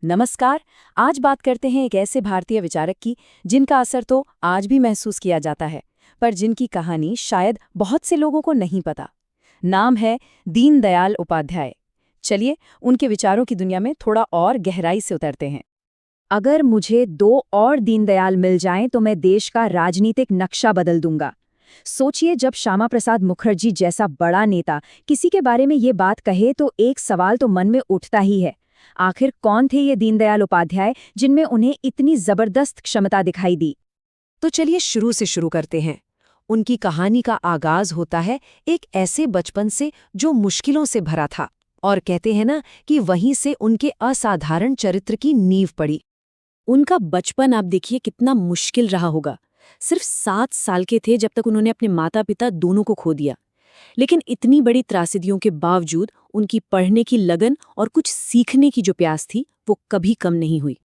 नमस्कार। आज बात करते हैं एक ऐसे भारतीय विचारक की जिनका असर तो आज भी महसूस किया जाता है, पर जिनकी कहानी शायद बहुत से लोगों को नहीं पता। नाम है दीनदयाल उपाध्याय। चलिए उनके विचारों की दुनिया में थोड़ा और गहराई से उतरते हैं। अगर मुझे 2 और दीनदयाल मिल जाएं तो मैं देश का राजनीतिक नक्शा बदल दूंगा। सोचिए, जब श्यामा प्रसाद मुखर्जी जैसा बड़ा नेता किसी के बारे में ये बात कहे तो एक सवाल तो मन में उठता ही है। आखिर कौन थे ये दीनदयाल उपाध्याय जिनमें उन्हें इतनी जबरदस्त क्षमता दिखाई दी? तो चलिए शुरू से शुरू करते हैं। उनकी कहानी का आगाज होता है एक ऐसे बचपन से जो मुश्किलों से भरा था, और कहते हैं ना कि वहीं से उनके असाधारण चरित्र की नींव पड़ी। उनका बचपन आप देखिए कितना मुश्किल रहा होगा। सिर्फ 7 साल के थे जब तक उन्होंने अपने माता पिता दोनों को खो दिया। लेकिन इतनी बड़ी त्रासदियों के बावजूद उनकी पढ़ने की लगन और कुछ सीखने की जो प्यास थी वो कभी कम नहीं हुई।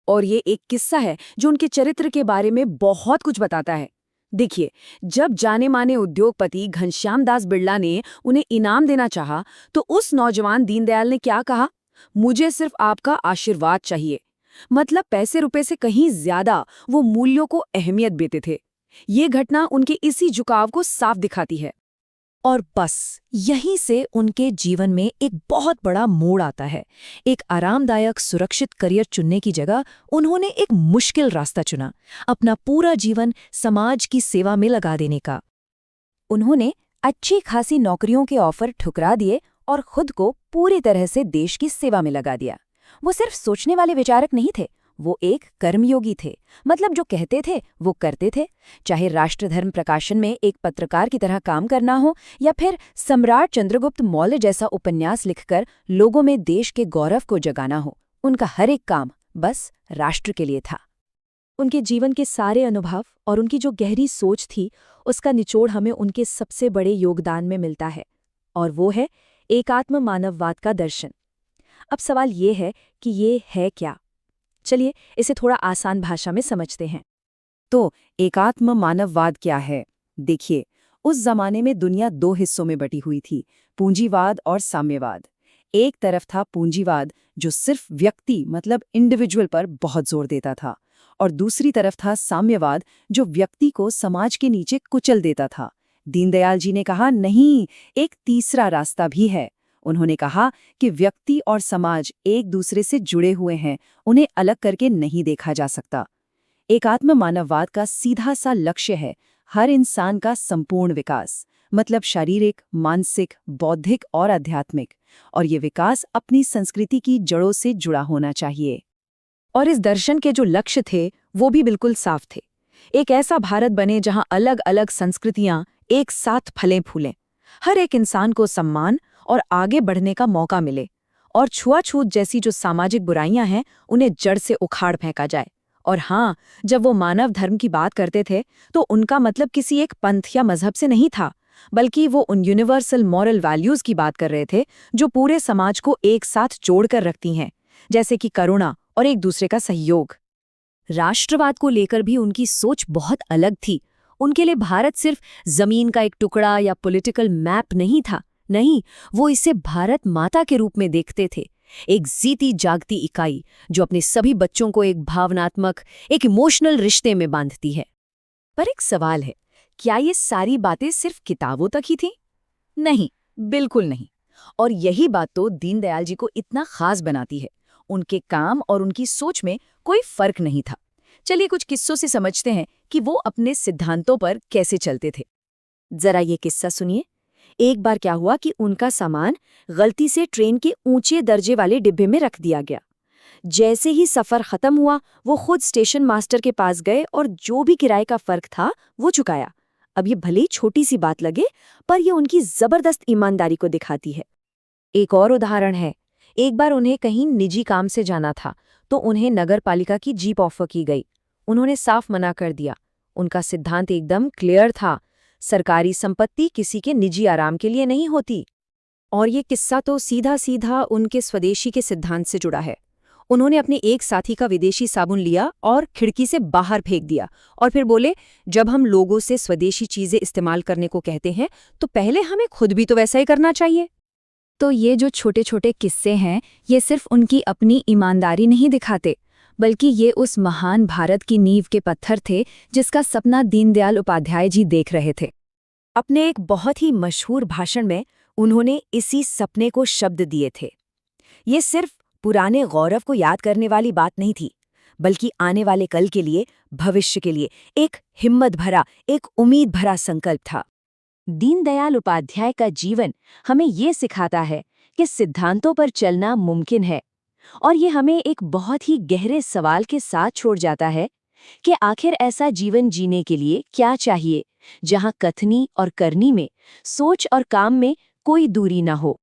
और ये एक किस्सा है जो उनके चरित्र के बारे में बहुत कुछ बताता है। देखिए, जब जाने माने उद्योगपति घनश्याम दास बिड़ला ने उन्हें इनाम देना चाहा, तो उस नौजवान दीनदयाल ने क्या कहा? मुझे सिर्फ आपका आशीर्वाद चाहिए। मतलब पैसे रुपए से कहीं ज्यादा वो मूल्यों को अहमियत देते थे। ये घटना उनके इसी झुकाव को साफ दिखाती है। और बस यहीं से उनके जीवन में एक बहुत बड़ा मोड़ आता है। एक आरामदायक सुरक्षित करियर चुनने की जगह उन्होंने एक मुश्किल रास्ता चुना, अपना पूरा जीवन समाज की सेवा में लगा देने का। उन्होंने अच्छी खासी नौकरियों के ऑफर ठुकरा दिए और खुद को पूरी तरह से देश की सेवा में लगा दिया। वो सिर्फ सोचने वाले विचारक नहीं थे, वो एक कर्मयोगी थे। मतलब जो कहते थे वो करते थे। चाहे राष्ट्रधर्म प्रकाशन में एक पत्रकार की तरह काम करना हो या फिर सम्राट चंद्रगुप्त मौर्य जैसा उपन्यास लिखकर लोगों में देश के गौरव को जगाना हो, उनका हर एक काम बस राष्ट्र के लिए था। उनके जीवन के सारे अनुभव और उनकी जो गहरी सोच थी, उसका निचोड़ हमें उनके सबसे बड़े योगदान में मिलता है, और वो है एकात्म मानववाद का दर्शन। अब सवाल ये है कि ये है क्या? चलिए इसे थोड़ा आसान भाषा में समझते हैं। तो एकात्म मानववाद क्या है? देखिए, उस जमाने में दुनिया 2 हिस्सों में बटी हुई थी, पूंजीवाद और साम्यवाद। एक तरफ था पूंजीवाद जो सिर्फ व्यक्ति मतलब इंडिविजुअल पर बहुत जोर देता था, और दूसरी तरफ था साम्यवाद जो व्यक्ति को समाज के नीचे कुचल देता था। दीनदयाल जी ने कहा, नहीं, एक तीसरा रास्ता भी है। उन्होंने कहा कि व्यक्ति और समाज एक दूसरे से जुड़े हुए हैं, उन्हें अलग करके नहीं देखा जा सकता। एकात्म मानववाद का सीधा सा लक्ष्य है हर इंसान का संपूर्ण विकास, मतलब शारीरिक, मानसिक, बौद्धिक और आध्यात्मिक, और ये विकास अपनी संस्कृति की जड़ों से जुड़ा होना चाहिए। और इस दर्शन के जो लक्ष्य थे वो भी बिल्कुल साफ थे। एक ऐसा भारत बने जहां अलग अलग संस्कृतियां एक साथ फलें फूलें, हर एक इंसान को सम्मान और आगे बढ़ने का मौका मिले, और छुआछूत जैसी जो सामाजिक बुराइयां हैं उन्हें जड़ से उखाड़ फेंका जाए। और हाँ, जब वो मानव धर्म की बात करते थे तो उनका मतलब किसी एक पंथ या मजहब से नहीं था, बल्कि वो उन यूनिवर्सल मॉरल वैल्यूज की बात कर रहे थे जो पूरे समाज को एक साथ जोड़कर रखती हैं, जैसे कि करुणा और एक दूसरे का सहयोग। राष्ट्रवाद को लेकर भी उनकी सोच बहुत अलग थी। उनके लिए भारत सिर्फ जमीन का एक टुकड़ा या पॉलिटिकल मैप नहीं था। नहीं, वो इसे भारत माता के रूप में देखते थे, एक जीती जागती इकाई जो अपने सभी बच्चों को एक भावनात्मक, एक इमोशनल रिश्ते में बांधती है। पर एक सवाल है, क्या ये सारी बातें सिर्फ किताबों तक ही थीं? नहीं, बिल्कुल नहीं। और यही बात तो दीनदयाल जी को इतना खास बनाती है। उनके काम और उनकी सोच में कोई फर्क नहीं था। चलिए कुछ किस्सों से समझते हैं कि वो अपने सिद्धांतों पर कैसे चलते थे। जरा ये किस्सा सुनिए। एक बार क्या हुआ कि उनका सामान गलती से ट्रेन के ऊंचे दर्जे वाले डिब्बे में रख दिया गया। जैसे ही सफर खत्म हुआ, वो खुद स्टेशन मास्टर के पास गए और जो भी किराए का फर्क था वो चुकाया। अब ये भले ही छोटी सी बात लगे, पर ये उनकी जबरदस्त ईमानदारी को दिखाती है। एक और उदाहरण है। एक बार उन्हें कहीं निजी काम से जाना था, तो उन्हें नगर पालिका की जीप ऑफर की गई। उन्होंने साफ मना कर दिया। उनका सिद्धांत एकदम क्लियर था, सरकारी संपत्ति किसी के निजी आराम के लिए नहीं होती। और ये किस्सा तो सीधा सीधा उनके स्वदेशी के सिद्धांत से जुड़ा है। उन्होंने अपने एक साथी का विदेशी साबुन लिया और खिड़की से बाहर फेंक दिया, और फिर बोले, जब हम लोगों से स्वदेशी चीजें इस्तेमाल करने को कहते हैं तो पहले हमें खुद भी तो वैसा ही करना चाहिए। तो ये जो छोटे छोटे किस्से हैं, ये सिर्फ उनकी अपनी ईमानदारी नहीं दिखाते, बल्कि ये उस महान भारत की नींव के पत्थर थे जिसका सपना दीनदयाल उपाध्याय जी देख रहे थे। अपने एक बहुत ही मशहूर भाषण में उन्होंने इसी सपने को शब्द दिए थे। ये सिर्फ पुराने गौरव को याद करने वाली बात नहीं थी, बल्कि आने वाले कल के लिए, भविष्य के लिए एक हिम्मत भरा, एक उम्मीद भरा संकल्प था। दीनदयाल उपाध्याय का जीवन हमें ये सिखाता है कि सिद्धांतों पर चलना मुमकिन है, और ये हमें एक बहुत ही गहरे सवाल के साथ छोड़ जाता है कि आखिर ऐसा जीवन जीने के लिए क्या चाहिए, जहां कथनी और करनी में, सोच और काम में कोई दूरी न हो।